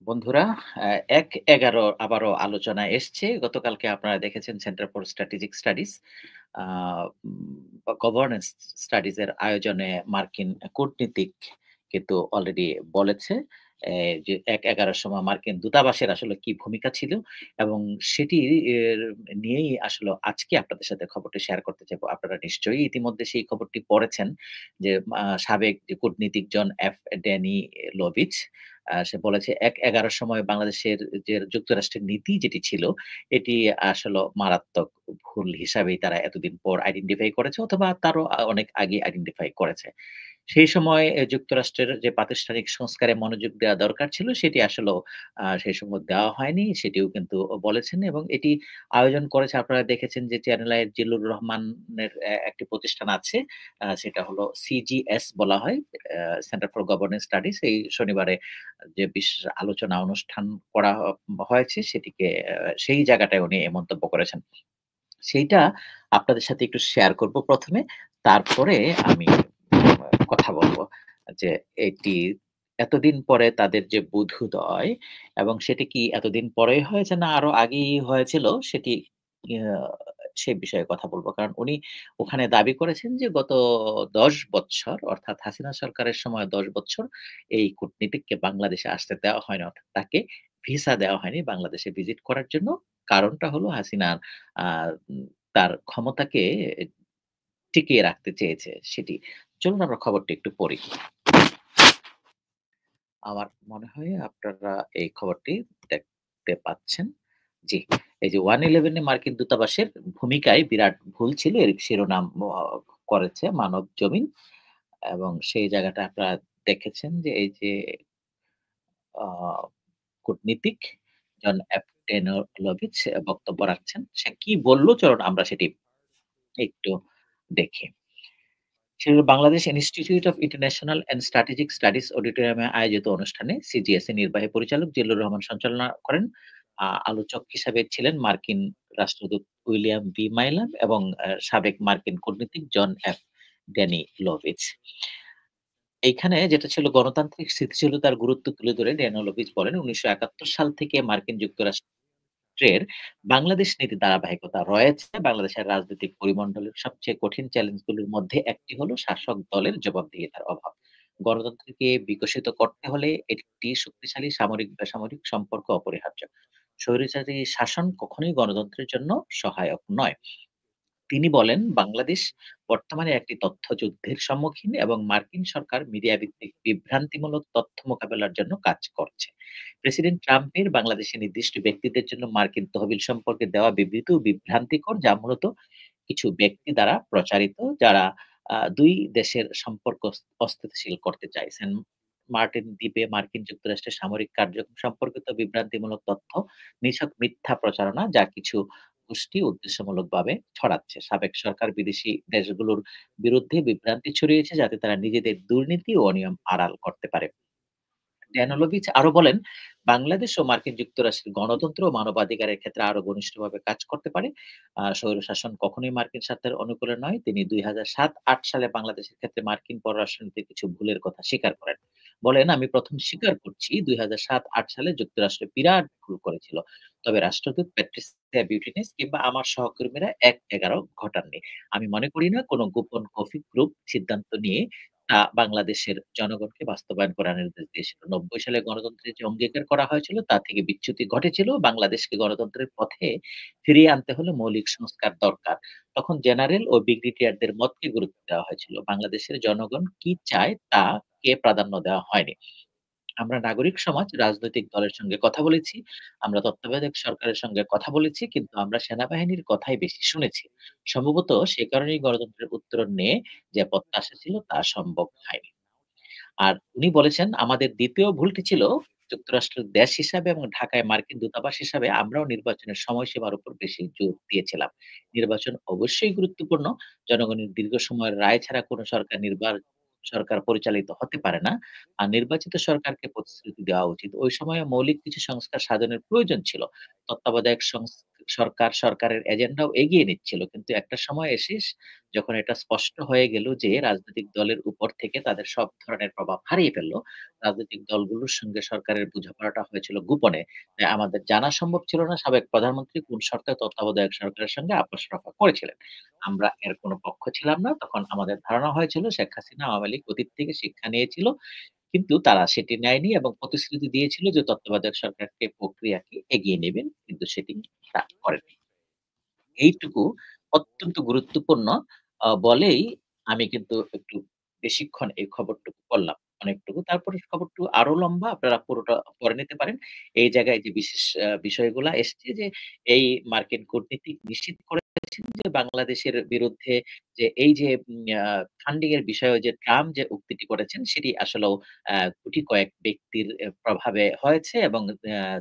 বন্ধুরা, আ ১-১১ আবারও আলোচনায় এসছে। গতকালকে আপনারা দেখেছেন centre for strategic studies a governance studies এর আয়োজনে মার্কিন কূটনীতিক কিন্তু অলরেডি বলেছে যে ১-১১ র সময় মার্কিন দূতাবাসের আসলে কি ভূমিকা ছিল এবং সেটি এর নিয়েই আসলে আজকে আপনাদের সাথে খবরটি শেয়ার করতে চাইবো। আপনারা নিশ্চয়ই ইতিমধ্যে সেই খবরটি পড়েছেন যে সাবেক যে কূটনীতিক জন এফ. ড্যানি লোভিচ সে বলেছে ১-১১ র সময় বাংলাদেশের যে যুক্তরাষ্ট্রের নীতি যেটি ছিল, এটি আসলে মারাত্মক ভুল হিসাবেই তারা এতদিন পর আইডেন্টিফাই করেছে অথবা তারও অনেক আগে আইডেন্টিফাই করেছে। সেই সময় যুক্তরাষ্ট্রের যে প্রাতিষ্ঠানিক সংস্কারে মনোযোগ দেওয়া দরকার ছিল, সেটি আসলেও সেই সময় দেওয়া হয়নি। সেটিও কিন্তু বলেছেন এবং এটি আয়োজন করেছে আপনারা দেখেছেন যে চ্যানেল আইয়ের জিল্লুর রহমানের একটি প্রতিষ্ঠান আছে। সেটা হলো সিজিএস বলা হয়। সেন্টার ফর গভর্নেন্স স্টাডিজ এই শনিবারে যে বিশেষ আলোচনা অনুষ্ঠান করা হয়েছে সেটিকে সেই জায়গাটায় উনি এই মন্তব্য করেছেন। সেইটা আপনাদের সাথে একটু শেয়ার করব ১ম এ। তারপরে আমি কথা বলব যে এটি এতদিন পরে তাদের যে বোধোদয় এবং সেটি কি এতদিন পরেই হয়েছে না আরো আগেই হয়েছিল সেটি ইয়া সে বিষয়ে কথা বলব। কারণ উনি ওখানে দাবি করেছেন যে গত ১০ বৎসর অর্থাৎ হাসিনা সরকারের সময় ১০ বৎসর এই কূটনীতিককে বাংলাদেশে আসতে দেওয়া হয়নি। অর্থাৎ তাকে ভিসা দেওয়া হয়নি বাংলাদেশে ভিজিট করার জন্য। কারণটা হলো হাসিনার আ উম তার ক্ষমতাকে টিকিয়ে রাখতে চেয়েছে সেটি। চলুন আমরা খবরটি একটু পড়ি। আমার মনে হয় আপনারা এই খবরটি দেখতে পাচ্ছেন। জি, এই যে 111 এ মার্কিন দূতাবাসের ভূমিকায় বিরাট ভুল ছিল এর শিরোনাম করেছে মানবজমিন এবং সেই জায়গাটা আপনারা দেখেছেন যে এই যে আ কূটনীতিক জন এফটেনোলোভিচ বক্তব্য রাখছেন। সে কি বলল চলুন আমরা সেটি একটু দেখি। সেগুলো Bangladesh institute of international and strategic studies অডিটোরিয়ামে আয়োজিত অনুষ্ঠানে সিজিএস এর নির্বাহী পরিচালক জিল্লুর রহমান সঞ্চালনা করেন। আলোচক হিসাবে ছিলেন মার্কিন রাষ্ট্রদূত উইলিয়াম বি. মাইলাম এবং সাবেক মার্কিন কূটনীতিক জন এফ. ড্যানি লোভিচ। এইখানে যেটা ছিল গণতান্ত্রিক স্থিতিশীলতার গুরুত্ব তুলে ধরে ড্যানোলোভিচ বলেন, ১৯৭১ সাল থেকে মার্কিন যুক্তরাষ্ট্রের বাংলাদেশ নীতি ধারাবাহিকতা রয়েছে। বাংলাদেশের রাজনৈতিক পরিমণ্ডলের সবচেয়ে কঠিন চ্যালেঞ্জগুলোর মধ্যে একটি হলো শাসক দলের জবাবদিহিতার অভাব। গণতন্ত্রকে বিকশিত করতে হলে একটি শক্তিশালী সামরিক-বেসামরিক সম্পর্ক অপরিহার্য। স্বৈরাচারী শাসন কখনোই গণতন্ত্রের জন্য সহায়ক নয়। তিনি বলেন, বাংলাদেশ বর্তমানে একটি তথ্যযুদ্ধের সম্মুখীন এবং মার্কিন সরকার মিডিয়া ভিত্তিক বিভ্রান্তিমূলক তথ্য মোকাবেলার জন্য কাজ করছে। প্রেসিডেন্ট ট্রাম্পের বাংলাদেশে নির্দিষ্ট ব্যক্তিদের জন্য মার্কিন তহবিল সম্পর্কে দেওয়া বিবৃতি বিভ্রান্তিকর, যা মূলত কিছু ব্যক্তি দ্বারা প্রচারিত, যারা ২ দেশের সম্পর্ক অস্থিতিশীল করতে চায়। সেন্ট মার্টিন দ্বীপে মার্কিন যুক্তরাষ্ট্রের সামরিক কার্যক্রম সম্পর্কিত বিভ্রান্তিমূলক তথ্য নিছক মিথ্যা প্রচারণা, যা কিছু গোষ্ঠী উদ্দেশ্যমূলকভাবে ছড়াচ্ছে। সাবেক সরকার বিদেশি দেশগুলোর বিরুদ্ধে বিভ্রান্তি ছড়িয়েছে যাতে তারা নিজেদের দুর্নীতি ও অনিয়ম আড়াল করতে পারে। ড্যানোলোভিচ আরো বলেন, বাংলাদেশ ও মার্কিন যুক্তরাষ্ট্রের গণতন্ত্র ও মানবাধিকারের ক্ষেত্রে আরো ঘনিষ্ঠভাবে কাজ করতে পারে। স্বৈরশাসন কখনোই মার্কিন স্বার্থের অনুকূলে নয়। তিনি ২০০৭-৮ সালে বাংলাদেশের ক্ষেত্রে মার্কিন পররাষ্ট্রনীতির কিছু ভুলের কথা স্বীকার করেন। বলেন, "আমি ১ম স্বীকার করছি ২০০৭-৮ সালে যুক্তরাষ্ট্র বিরাট ভুল করেছিল। তবে রাষ্ট্রদূত প্যাট্রিসিয়া বিউটিনেস কিংবা আমার সহকর্মীরা ১-১১ ঘটাননি। আমি মনে করি না কোনো গোপন কফি গ্রুপ সিদ্ধান্ত নিয়ে বাংলাদেশের জনগণকে বাস্তবায়ন করার নির্দেশ দিয়েছিল। ৯০ সালে গণতন্ত্রের যে অঙ্গীকার করা হয়েছিল তা থেকে বিচ্যুতি ঘটেছিল। বাংলাদেশকে গণতন্ত্রের পথে ফিরিয়ে আনতে হলে মৌলিক সংস্কার দরকার। তখন জেনারেল ও ব্রিগেডিয়ারদের মতকে গুরুত্ব দেওয়া হয়েছিল। বাংলাদেশের জনগণ কি চায় তাকে প্রাধান্য দেওয়া হয়নি। আমরা নাগরিক সমাজ, রাজনৈতিক দলের সঙ্গে কথা বলেছি। আমরা তত্ত্বাবধায়ক সরকারের সঙ্গে কথা বলেছি, কিন্তু আমরা সেনাবাহিনীর কথাই বেশি শুনেছি। সম্ভবত সে কারণেই গণতন্ত্রের উত্তরণ নিয়ে যে প্রত্যাশা ছিল তা সম্ভব হয়নি।" আর উনি বলেছেন, "আমাদের ২য় ভুলটি ছিল যুক্তরাষ্ট্রের দেশ হিসাবে এবং ঢাকায় মার্কিন দূতাবাস হিসাবে আমরাও নির্বাচনের সময়সীমার উপর বেশি জোর দিয়েছিলাম। নির্বাচন অবশ্যই গুরুত্বপূর্ণ। জনগণের দীর্ঘ সময়ের রায় ছাড়া কোন সরকার পরিচালিত হতে পারে না। আর নির্বাচিত সরকারকে প্রতিশ্রুতি দেওয়া উচিত। ওই সময়ে মৌলিক কিছু সংস্কার সাধনের প্রয়োজন ছিল। তত্ত্বাবধায়ক সরকারের এজেন্ডাও এগিয়ে নিচ্ছিল। কিন্তু একটা সময় এসে যখন এটা স্পষ্ট হয়ে গেল যে রাজনৈতিক দলের উপর থেকে তাদের সব ধরনের প্রভাব হারিয়ে ফেলল। রাজনৈতিক দলগুলোর সঙ্গে সরকারের বোঝাপড়াটা হয়েছিল গোপনে। আমাদের জানা সম্ভব ছিল না সাবেক প্রধানমন্ত্রী কোন শর্তে তত্ত্বাবধায়ক সরকারের সঙ্গে আপোস-রফা করেছিলেন। আমরা এর কোন পক্ষ ছিলাম না। তখন আমাদের ধারণা হয়েছিল শেখ হাসিনা আওয়ামী লীগ অতীত থেকে শিক্ষা নিয়েছিল। কিন্তু তারা সেটি নেয়নি এবং প্রতিশ্রুতি দিয়েছিল যে তত্ত্বাবধায়ক সরকারকে প্রক্রিয়াকে এগিয়ে নেবেন। কিন্তু সেটি তারা করেনি। এইটুকু অত্যন্ত গুরুত্বপূর্ণ বলেই আমি কিন্তু একটু বেশিক্ষণ এই খবরটুকু পড়লাম। অনেকটুকু। তারপরে খবরটুকু আরো লম্বা, আপনারা পুরোটা পড়ে নিতে পারেন। এই জায়গায় যে বিশেষ বিষয়গুলা এসছে যে এই মার্কিন কূটনীতিক নিশ্চিত করেছেন যে বাংলাদেশের বিরুদ্ধে যে এই যে ফান্ডিং এর বিষয়ে যে ট্রাম্প যে উক্তিটি করেছেন সেটি আসলেও গুটি কয়েক ব্যক্তির প্রভাবে হয়েছে এবং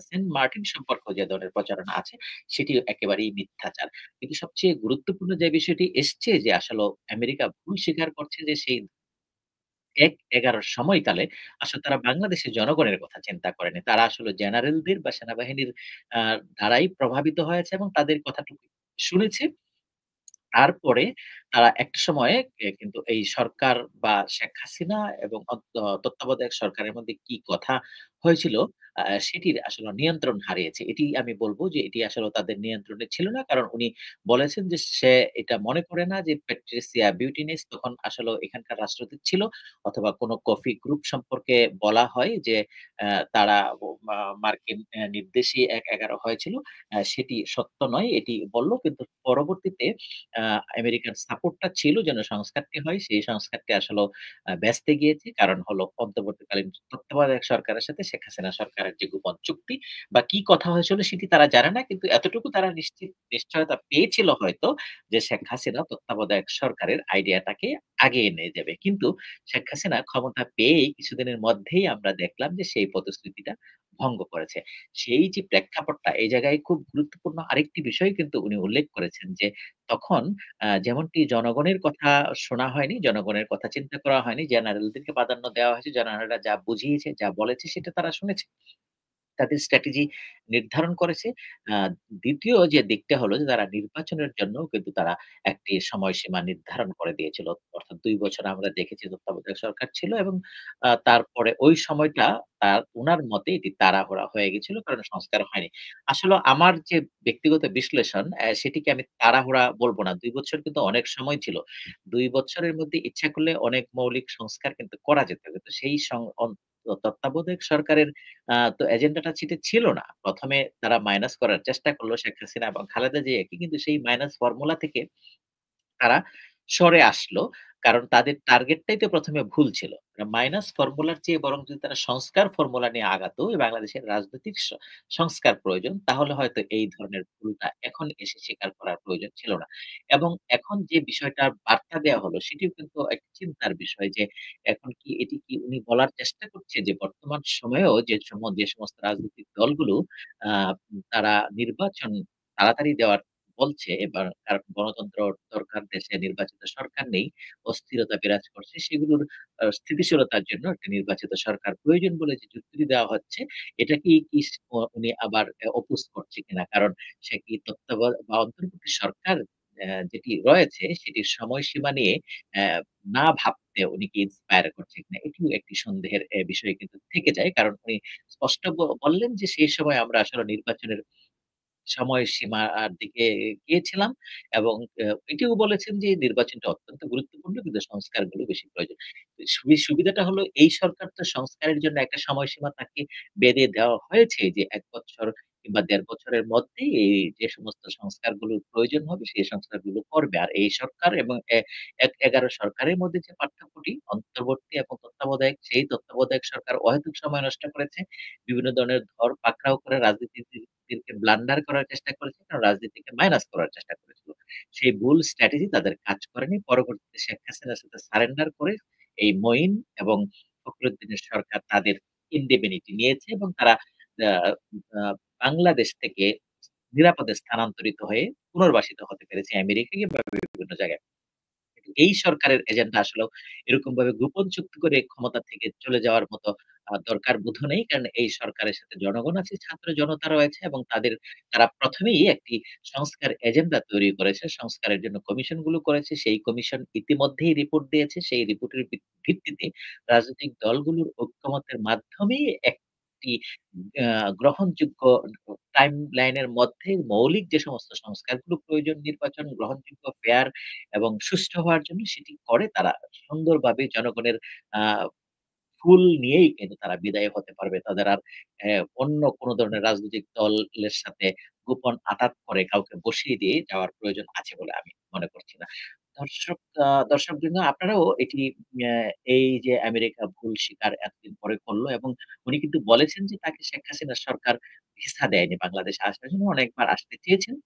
সেন্ট মার্টিন সম্পর্কেও যে ধরনের প্রচারণা আছে সেটিও একেবারেই মিথ্যাচার। কিন্তু সবচেয়ে গুরুত্বপূর্ণ যে বিষয়টি এসছে যে আসলেও আমেরিকা ভুল স্বীকার করছে যে সেই ১/১১ র সময়কালে আসলে তারা বাংলাদেশের জনগণের কথা চিন্তা করেনি। তারা আসলে জেনারেলদের বা সেনাবাহিনীর আ দ্বারাই প্রভাবিত হয়েছে এবং তাদের কথাটুকু শুনেছে। তারপরে তারা একটা সময়ে কিন্তু এই সরকার বা শেখ হাসিনা এবং তত্ত্বাবধায়ক সরকারের মধ্যে কি কথা হয়েছিল সেটির আসলে নিয়ন্ত্রণ হারিয়েছে। এটি আমি বলব যে এটি আসলে তাদের নিয়ন্ত্রণে ছিল না। কারণ উনি বলেছেন যে সে এটা মনে করে না যে প্যাট্রিসিয়া বিউটিনিস তখন আসলেও এখানকার রাষ্ট্রদূত ছিল অথবা কোন কফি গ্রুপ সম্পর্কে বলা হয় যে তারা মার্কিন নির্দেশেই ১/১১ হয়েছিল। সেটি সত্য নয়। এটি বলল কিন্তু পরবর্তীতে আ আমেরিকান সাপোর্টটা ছিল যেন সংস্কারটি হয়। সেই সংস্কারটি আসলেও ভেস্তে গিয়েছে। কারণ হলো অন্তর্বর্তীকালীন তত্ত্বাবধায়ক সরকারের সাথে শেখ হাসিনা সরকারের যে গোপন চুক্তি বা কি কথা হয়েছিল সেটি তারা জানে না। কিন্তু এতটুকু তারা নিশ্চয়তা পেয়েছিল হয়তো যে শেখ হাসিনা তত্ত্বাবধায়ক সরকারের আইডিয়াটাকে আগিয়ে নিয়ে যাবে। কিন্তু শেখ হাসিনা ক্ষমতা পেয়েই কিছুদিনের মধ্যেই আমরা দেখলাম যে সেই প্রতিশ্রুতিটা ভঙ্গ করেছে। সেই যে প্রেক্ষাপটটা এই জায়গায় খুব গুরুত্বপূর্ণ আরেকটি বিষয় কিন্তু উনি উল্লেখ করেছেন যে তখন যেমনটি জনগণের কথা শোনা হয়নি, জনগণের কথা চিন্তা করা হয়নি। জেনারেলদেরকে প্রাধান্য দেওয়া হয়েছে। জেনারেলরা যা বুঝিয়েছে, যা বলেছে সেটা তারা শুনেছে। তাদের স্ট্র্যাটেজি নির্ধারণ করেছে। আ ২য় যে দিকটা হলো যে তারা নির্বাচনের জন্যও কিন্তু তারা একটি সময়সীমা নির্ধারণ করে দিয়েছিল। অর্থাৎ ২ বছর আমরা দেখেছি তত্ত্বাবধায়ক সরকার ছিল এবং তারপরে ওই সময়টা উনার মতে এটি তাড়াহুড়া হয়ে গেছিল কারণ সংস্কার হয়নি। আসলে আমার যে ব্যক্তিগত বিশ্লেষণ সেটিকে আমি তাড়াহুড়া বলব না। ২ বছর কিন্তু অনেক সময় ছিল। ২ বছরের মধ্যে ইচ্ছা করলে অনেক মৌলিক সংস্কার কিন্তু করা যেত। কিন্তু সেই তত্ত্বাবধায়ক সরকারের তো এজেন্ডাটা ছিল না। ১ম এ তারা মাইনাস করার চেষ্টা করল শেখ হাসিনা এবং খালেদা জিয়া একই কিন্তু সেই মাইনাস ফর্মুলা থেকে তারা সরে আসলো। কারণ তাদের টার্গেটটাই তো ১ম এ ভুল ছিল। মাইনাস ফর্মুলার চেয়ে বরং যদি তারা সংস্কার ফর্মুলা নিয়ে আগাতো বাংলাদেশের রাজনৈতিক সংস্কার প্রয়োজন, তাহলে হয়তো এই ধরনের ভুলটা এখন এসে স্বীকার করার প্রয়োজন ছিল না। এবং এখন যে বিষয়টার বার্তা দেয়া হলো সেটিও কিন্তু একটা চিন্তার বিষয় যে এখন কি এটি কি উনি বলার চেষ্টা করছে যে বর্তমান সময়েও যে সমস্ত রাজনৈতিক দলগুলো আ তারা নির্বাচন তাড়াতাড়ি দেওয়ার বলছে এবার কারণ গণতন্ত্র দরকার, দেশে নির্বাচিত সরকার নেই, অস্থিরতা বিরাজ করছে। সেগুলোর স্থিতিশীলতার জন্য একটা নির্বাচিত সরকার প্রয়োজন বলে যে যুক্তি দেওয়া হচ্ছে, এটা কি উনি আবার অপোজ করছে কিনা? কারণ সে কি বা অন্তর্বর্তী সরকার যেটি রয়েছে সেটির সময়সীমা নিয়ে না ভাবতে উনি কি ইন্সপায়ার করছে কিনা? এটিও একটি সন্দেহের বিষয় কিন্তু থেকে যায়। কারণ উনি স্পষ্ট বললেন যে সেই সময় আমরা আসলে নির্বাচনের সময়সীমার দিকে গিয়েছিলাম এবং এটিও বলেছেন যে নির্বাচনটা অত্যন্ত গুরুত্বপূর্ণ কিন্তু সংস্কারগুলো বেশি প্রয়োজন। সুবিধাটা হলো এই সরকার তো সংস্কারের জন্য একটা সময়সীমা তাকে বেঁধে দেওয়া হয়েছে যে ১ বছর কিংবা ১.৫ বছরের মধ্যেই এই যে সমস্ত সংস্কারগুলোর প্রয়োজন হবে সেই সংস্কারগুলো করবে। আর এই সরকার এবং ১/১১ সরকারের মধ্যে যে পার্থক্যটি অন্তর্বর্তী এবং তত্ত্বাবধায়ক সেই তত্ত্বাবধায়ক সরকার অহেতুক সময় নষ্ট করেছে। বিভিন্ন ধরনের পাকড়াও করে রাজনীতিবিদদেরকে ব্লান্ডার করার চেষ্টা করেছে, কারণ রাজনীতিকে মাইনাস করার চেষ্টা করেছিল। সেই ভুল স্ট্র্যাটেজি তাদের কাজ করেনি। পরবর্তীতে শেখ হাসিনার সাথে সারেন্ডার করে এই মঈন এবং ফখরুদ্দিনের সরকার তাদের ইন্ডিপেন্ডেন্টি নিয়েছে এবং তারা আ আ বাংলাদেশ থেকে নিরাপদে স্থানান্তরিত হয়ে পুনর্বাসিত হতে পেরেছে আমেরিকায় বা বিভিন্ন জায়গায়। এই সরকারের এজেন্ডা আসলেও এরকমভাবে গোপন চুক্তি করে ক্ষমতা থেকে চলে যাওয়ার মতো দরকার বোধও নেই। কারণ এই সরকারের সাথে জনগণ আছে, ছাত্র জনতা রয়েছে এবং তারা ১ম এই একটি সংস্কার এজেন্ডা তৈরি করেছে। সংস্কারের জন্য কমিশনগুলো করেছে। সেই কমিশন ইতিমধ্যেই রিপোর্ট দিয়েছে। সেই রিপোর্টের ভিত্তিতে রাজনৈতিক দলগুলোর ঐক্যমতের মাধ্যমেই একটি আ গ্রহণযোগ্য টাইমলাইন এর মধ্যে মৌলিক যে সমস্ত সংস্কারগুলো প্রয়োজন নির্বাচন গ্রহণযোগ্য, ফেয়ার এবং সুষ্ঠু হওয়ার জন্য সেটি করে তারা সুন্দরভাবে জনগণের আ ফুল নিয়েই কিন্তু তারা বিদায় হতে পারবে। তাদের আর অন্য কোন ধরনের রাজনৈতিক দলের সাথে গোপন আঁতাত করে কাউকে বসিয়ে দিয়ে যাওয়ার প্রয়োজন আছে বলে আমি মনে করছি না। দর্শকবৃন্দ আপনারাও এটি অ্যা এই যে আমেরিকা ভুল স্বীকার এতদিন পরে করল এবং উনি কিন্তু বলেছেন যে তাকে শেখ হাসিনার সরকার ভিসা দেয়নি বাংলাদেশে আসার জন্য অনেকবার আসতে চেয়েছেন।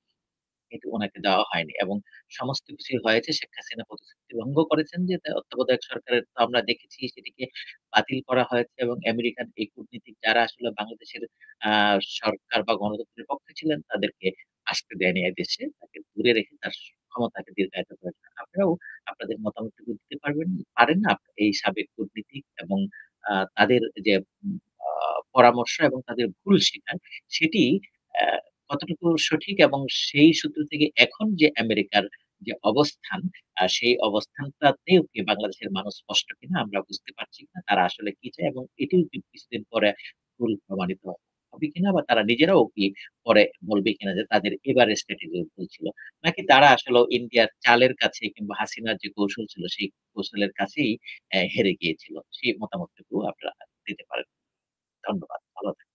কিন্তু উনাকে দেওয়া হয়নি এবং সমস্ত কিছুই হয়েছে শেখ হাসিনা প্রতিশ্রুতি ভঙ্গ করেছেন যে তত্ত্বাবধায়ক সরকারের তো আমরা দেখেছি সেটিকে বাতিল করা হয়েছে এবং আমেরিকান এই কূটনীতিক যারা আসলে বাংলাদেশের আ সরকার বা গণতন্ত্রের পক্ষে ছিলেন তাদেরকে আসতে দেয়নি এদেশে। তাকে দূরে রেখে তার ক্ষমতাকে দীর্ঘায়িত করেছেন। আপনারাও আপনাদের মতামতটুকু দিতে পারেন না? এই সাবেক কূটনীতিক এবং তাদের যে উম আ পরামর্শ এবং তাদের ভুল স্বীকার সেটি অ্যা কতটুকু সঠিক এবং সেই সূত্র থেকে এখন যে আমেরিকার যে অবস্থান, সেই অবস্থানটাতেও কি বাংলাদেশের মানুষ স্পষ্ট কিনা আমরা বুঝতে পারছি কিনা, তারা আসলে কি চায় এবং এটিও কি কিছুদিন পরে ভুল প্রমাণিত হবে কিনা বা তারা নিজেরাও কি পরে বলবে কিনা যে তাদের এবারের স্ট্র্যাটেজি ভুল ছিল। নাকি তারা আসলেও ইন্ডিয়ার চালের কাছে কিংবা হাসিনার যে কৌশল ছিল সেই কৌশলের কাছেই হেরে গিয়েছিল। সেই মতামতটুকু আপনারা দিতে পারেন। ধন্যবাদ। ভালো থাকবেন।